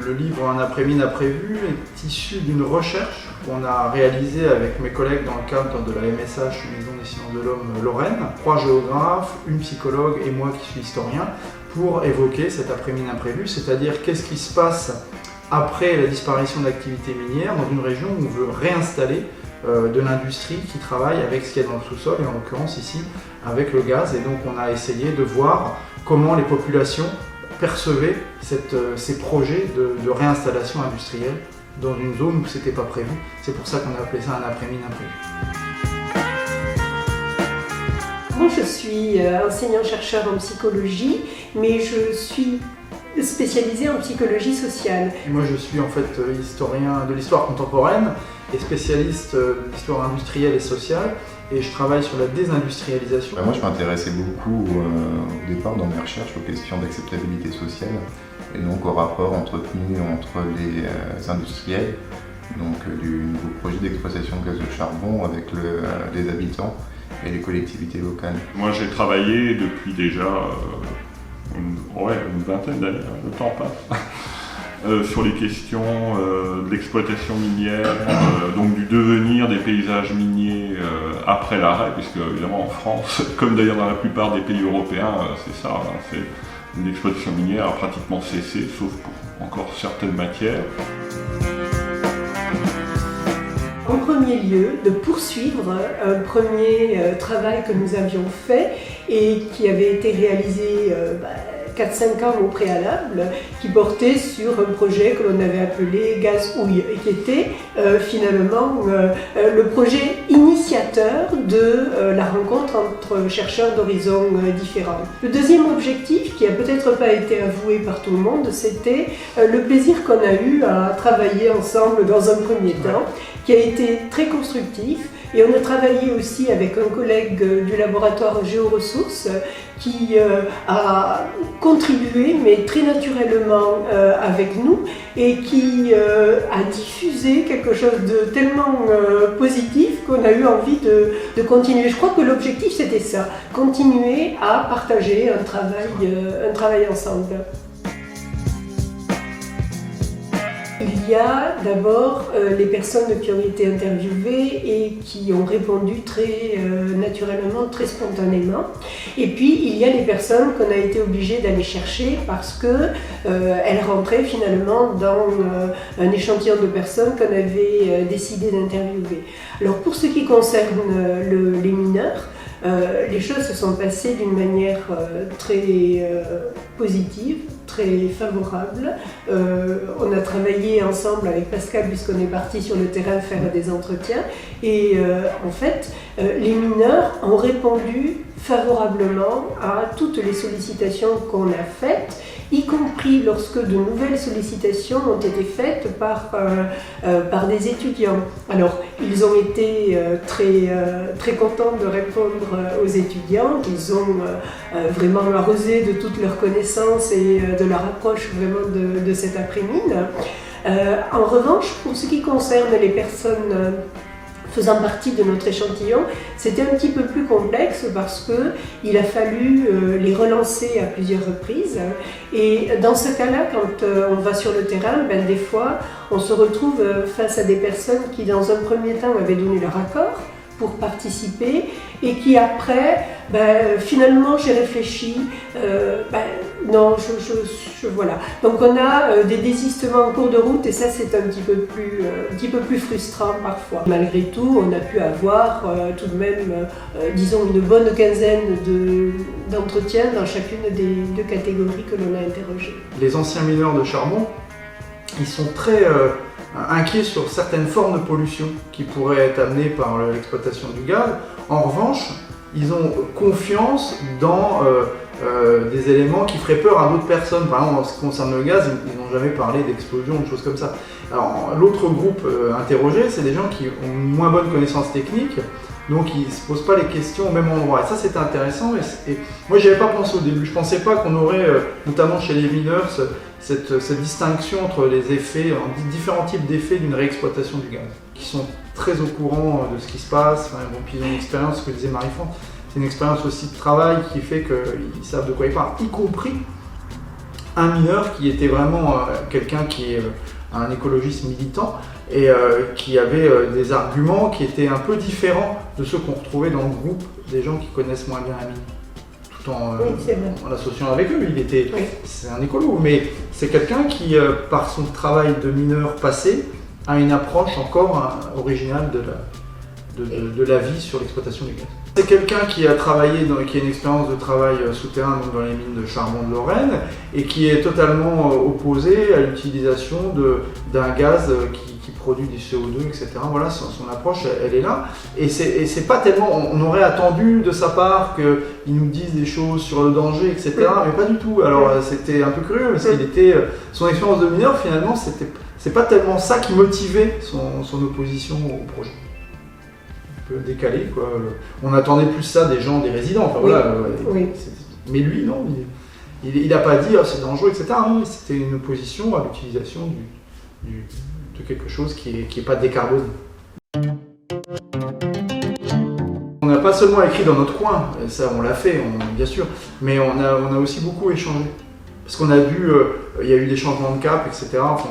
Le livre Un après-mine imprévu est issu d'une recherche qu'on a réalisée avec mes collègues dans le cadre de la MSH, Maison des sciences de l'homme Lorraine, 3 géographes, une psychologue et moi qui suis historien, pour évoquer cet après-mine imprévu, c'est-à-dire qu'est-ce qui se passe après la disparition d'activités minières dans une région où on veut réinstaller de l'industrie qui travaille avec ce qu'il y a dans le sous-sol, et en l'occurrence ici avec le gaz. Et donc on a essayé de voir comment les populations percevaient ces projets de réinstallation industrielle dans une zone où ce n'était pas prévu. C'est pour ça qu'on a appelé ça un après-mine imprévu. Moi je suis enseignant-chercheur en psychologie, mais je suis spécialisée en psychologie sociale. Moi je suis en fait historien de l'histoire contemporaine et spécialiste d'histoire industrielle et sociale, et je travaille sur la désindustrialisation. Moi je m'intéressais beaucoup au départ dans mes recherches aux questions d'acceptabilité sociale et donc au rapport entretenu entre les industriels, donc du nouveau projet d'exploitation de gaz de charbon avec les habitants et les collectivités locales. Moi j'ai travaillé depuis déjà une vingtaine d'années, le temps passe, sur les questions de l'exploitation minière, donc du devenir des paysages miniers après l'arrêt, puisque évidemment en France, comme d'ailleurs dans la plupart des pays européens, c'est ça, l'exploitation minière a pratiquement cessé, sauf pour encore certaines matières. En premier lieu, de poursuivre un premier travail que nous avions fait et qui avait été réalisé 4-5 ans au préalable, qui portait sur un projet que l'on avait appelé Gaz Houille et qui était finalement le projet initiateur de la rencontre entre chercheurs d'horizons différents. Le deuxième objectif, qui n'a peut-être pas été avoué par tout le monde, c'était le plaisir qu'on a eu à travailler ensemble dans un premier temps, qui a été très constructif. Et on a travaillé aussi avec un collègue du laboratoire Géoressources qui a contribué, mais très naturellement avec nous, et qui a diffusé quelque chose de tellement positif qu'on a eu envie de continuer. Je crois que l'objectif c'était ça, continuer à partager un travail ensemble. Il y a d'abord les personnes qui ont été interviewées et qui ont répondu très naturellement, très spontanément. Et puis il y a les personnes qu'on a été obligé d'aller chercher parce qu'elles rentraient finalement dans un échantillon de personnes qu'on avait décidé d'interviewer. Alors pour ce qui concerne les mineurs, les choses se sont passées d'une manière très positive, très favorable. On a travaillé ensemble avec Pascal puisqu'on est parti sur le terrain faire des entretiens et en fait les mineurs ont répondu favorablement à toutes les sollicitations qu'on a faites, y compris lorsque de nouvelles sollicitations ont été faites par des étudiants. Alors, ils ont été très contents de répondre aux étudiants, ils ont vraiment arrosé de toutes leurs connaissances et de leur approche vraiment de cette après-mine. En revanche, pour ce qui concerne les personnes faisant partie de notre échantillon, c'était un petit peu plus complexe parce qu'il a fallu les relancer à plusieurs reprises. Et dans ce cas-là, quand on va sur le terrain, des fois, on se retrouve face à des personnes qui, dans un premier temps, avaient donné leur accord pour participer et qui après, finalement j'ai réfléchi, non, voilà. Donc on a des désistements en cours de route et ça c'est un petit peu plus frustrant parfois. Malgré tout, on a pu avoir tout de même, disons, une bonne quinzaine d'entretiens dans chacune des 2 catégories que l'on a interrogées. Les anciens mineurs de charbon, ils sont très inquiets sur certaines formes de pollution qui pourraient être amenées par l'exploitation du gaz. En revanche, ils ont confiance dans des éléments qui feraient peur à d'autres personnes. Par exemple, en ce qui concerne le gaz, ils n'ont jamais parlé d'explosion, de choses comme ça. Alors, l'autre groupe interrogé, c'est des gens qui ont une moins bonne connaissance technique, donc ils ne se posent pas les questions au même endroit. Et ça, c'était intéressant. Et moi, j'y avais pas pensé au début. Je ne pensais pas qu'on aurait, notamment chez les mineurs, cette distinction entre les effets, différents types d'effets d'une réexploitation du gaz, qui sont très au courant de ce qui se passe. Puis ils ont une expérience, ce que disait Marie-France, c'est une expérience aussi de travail qui fait qu'ils savent de quoi ils parlent, y compris un mineur qui était vraiment quelqu'un qui est un écologiste militant et qui avait des arguments qui étaient un peu différents de ceux qu'on retrouvait dans le groupe des gens qui connaissent moins bien la mine. Tout en l'associant avec eux, c'est un écolo, mais c'est quelqu'un qui, par son travail de mineur passé, a une approche encore originale de la vie sur l'exploitation du gaz. C'est quelqu'un qui a travaillé, qui a une expérience de travail souterrain dans les mines de charbon de Lorraine et qui est totalement opposé à l'utilisation d'un gaz qui produit du CO2, etc. Voilà, son approche, elle est là. Et c'est pas tellement, on aurait attendu de sa part qu'il nous dise des choses sur le danger, etc. Mais pas du tout. Alors c'était un peu curieux parce qu'il était, son expérience de mineur finalement, c'est pas tellement ça qui motivait son opposition au projet. Un peu décalé, quoi. On attendait plus ça des gens, des résidents. Enfin, voilà, mais lui, non, il n'a pas dit c'est dangereux, etc. Non, c'était une opposition à l'utilisation de quelque chose qui est pas décarboné. On n'a pas seulement écrit dans notre coin, ça on l'a fait, bien sûr, mais on a aussi beaucoup échangé. Parce qu'on a dû, il y a eu des changements de cap, etc. Enfin,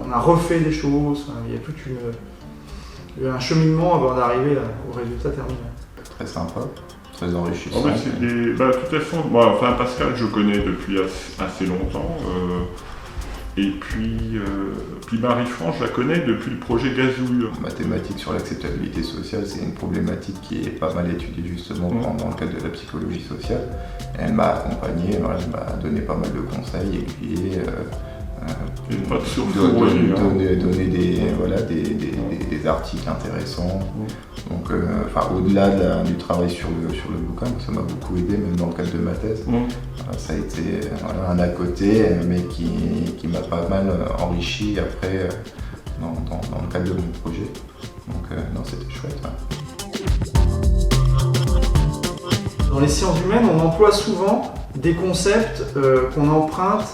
on a refait des choses, il y a un cheminement avant d'arriver au résultat terminé. Très sympa, très enrichissant. Oh, de toute façon, Pascal, je connais depuis assez longtemps. Et puis Marie-France, je la connais depuis le projet Gazouille. Ma thématique sur l'acceptabilité sociale, c'est une problématique qui est pas mal étudiée justement dans le cadre de la psychologie sociale. Elle m'a accompagné, elle m'a donné pas mal de conseils, aiguillé. Donner des articles intéressants. Donc, au-delà du travail sur le bouquin, ça m'a beaucoup aidé, même dans le cadre de ma thèse. Ça a été un à côté, mais qui m'a pas mal enrichi après dans le cadre de mon projet. Donc, non, c'était chouette. Dans les sciences humaines, on emploie souvent des concepts qu'on emprunte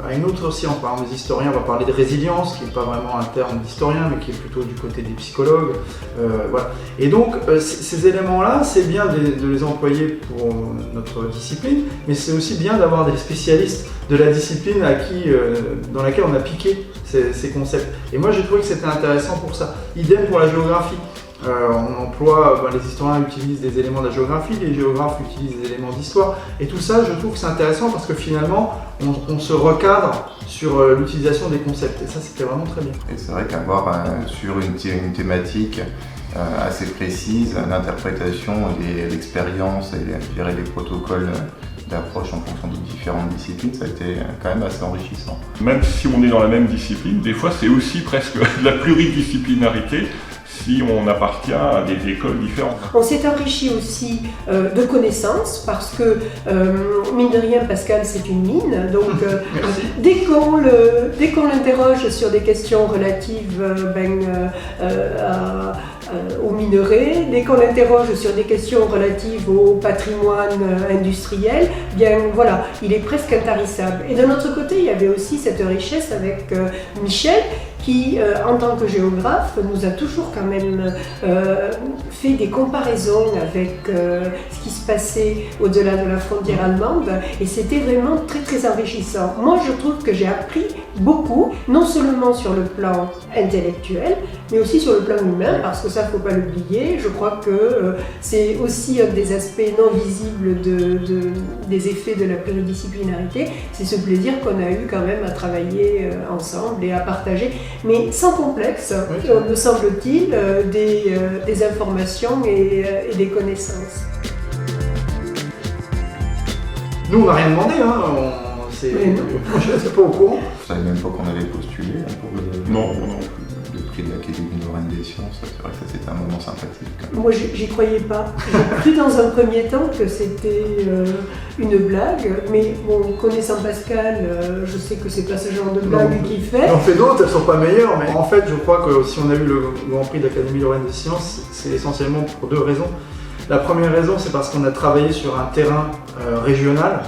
à une autre science. Par exemple, les historiens vont parler de résilience, qui n'est pas vraiment un terme d'historien, mais qui est plutôt du côté des psychologues. Voilà. Et donc, ces éléments-là, c'est bien de les employer pour notre discipline, mais c'est aussi bien d'avoir des spécialistes de la discipline dans laquelle on a piqué ces concepts. Et moi, j'ai trouvé que c'était intéressant pour ça. Idem pour la géographie. On emploie, les historiens utilisent des éléments de la géographie, les géographes utilisent des éléments d'histoire, et tout ça, je trouve que c'est intéressant parce que finalement, on se recadre sur l'utilisation des concepts, et ça, c'était vraiment très bien. Et c'est vrai qu'avoir sur une thématique assez précise, l'interprétation et l'expérience et les protocoles d'approche en fonction des différentes disciplines, ça a été quand même assez enrichissant. Même si on est dans la même discipline, des fois, c'est aussi presque de la pluridisciplinarité. Si on appartient à des écoles différentes. On s'est enrichi aussi de connaissances parce que, mine de rien, Pascal, c'est une mine. Donc, dès qu'on l'interroge sur des questions relatives aux minerais, dès qu'on l'interroge sur des questions relatives au patrimoine industriel, bien voilà, il est presque intarissable. Et d'un autre côté, il y avait aussi cette richesse avec Michel, qui, en tant que géographe, nous a toujours quand même fait des comparaisons avec ce qui se passait au-delà de la frontière allemande, et c'était vraiment très très enrichissant. Moi, je trouve que j'ai appris beaucoup, non seulement sur le plan intellectuel, mais aussi sur le plan humain, parce que ça, il ne faut pas l'oublier. Je crois que c'est aussi un des aspects non visibles des effets de la pluridisciplinarité, c'est ce plaisir qu'on a eu quand même à travailler ensemble et à partager, mais sans complexe, me semble-t-il, des informations et des connaissances. Nous, on n'a rien demandé, c'est pas au courant. Je ne savais même pas qu'on avait postulé pour le prix de l'Académie Lorraine des Sciences. C'est vrai que ça, c'était un moment sympathique. Moi, j'y croyais pas. J'ai cru dans un premier temps que c'était une blague, mais bon, connaissant Pascal, je sais que c'est pas ce genre de blague qu'il fait. Il en fait d'autres, elles sont pas meilleures, mais en fait, je crois que si on a eu le Grand Prix de l'Académie Lorraine des Sciences, c'est essentiellement pour deux raisons. La première raison, c'est parce qu'on a travaillé sur un terrain régional.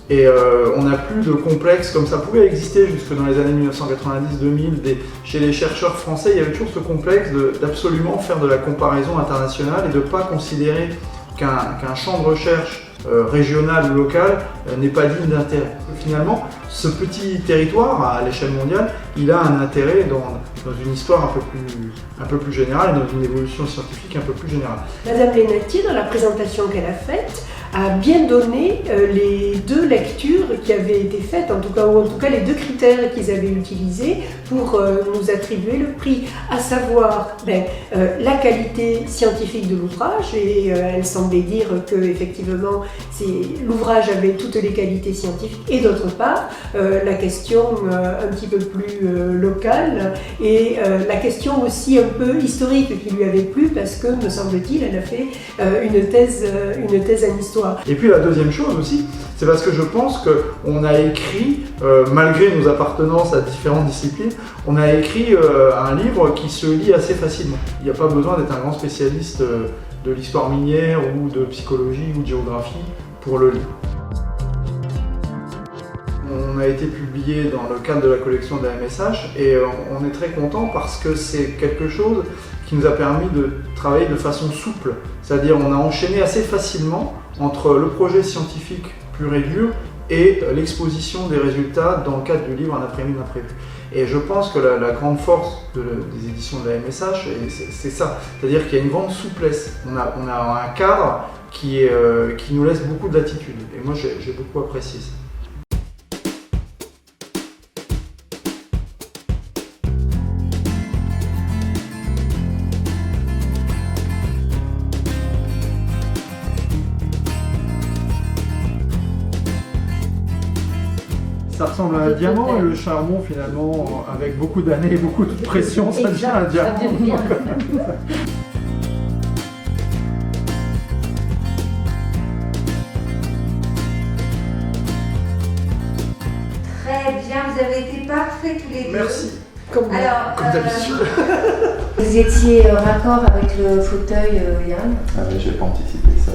Et on n'a plus de complexe comme ça pouvait exister jusque dans les années 1990-2000. Chez les chercheurs français, il y avait toujours ce complexe d'absolument faire de la comparaison internationale et de ne pas considérer qu'un champ de recherche régional ou local n'est pas digne d'intérêt. Finalement, ce petit territoire à l'échelle mondiale, il a un intérêt dans une histoire un peu plus générale et dans une évolution scientifique un peu plus générale. Madame Lenati, dans la présentation qu'elle a faite, a bien donné les deux lectures qui avaient été faites, ou en tout cas les deux critères qu'ils avaient utilisés pour nous attribuer le prix, à savoir la qualité scientifique de l'ouvrage, et elle semblait dire que effectivement l'ouvrage avait toutes les qualités scientifiques, et d'autre part la question un petit peu plus locale et la question aussi un peu historique qui lui avait plu parce que, me semble-t-il, elle a fait une thèse en histoire. Et puis la deuxième chose aussi, c'est parce que je pense qu'on a écrit, malgré nos appartenances à différentes disciplines, on a écrit un livre qui se lit assez facilement. Il n'y a pas besoin d'être un grand spécialiste de l'histoire minière ou de psychologie ou de géographie pour le lire. On a été publié dans le cadre de la collection de la MSH et on est très content parce que c'est quelque chose qui nous a permis de travailler de façon souple. C'est-à-dire on a enchaîné assez facilement entre le projet scientifique pur et dur et l'exposition des résultats dans le cadre du livre Un après-midi imprévu. Et je pense que la grande force des éditions de la MSH, c'est ça. C'est-à-dire qu'il y a une grande souplesse. On a un cadre qui nous laisse beaucoup de latitude. Et moi j'ai beaucoup apprécié ça. Ça ressemble à un diamant et le charbon finalement, avec beaucoup d'années et beaucoup de pression, ça devient un diamant. Très bien, vous avez été parfaits tous les deux. Merci. Comme d'habitude. Vous étiez raccord avec le fauteuil, Yann? Ah oui, j'ai pas anticipé ça.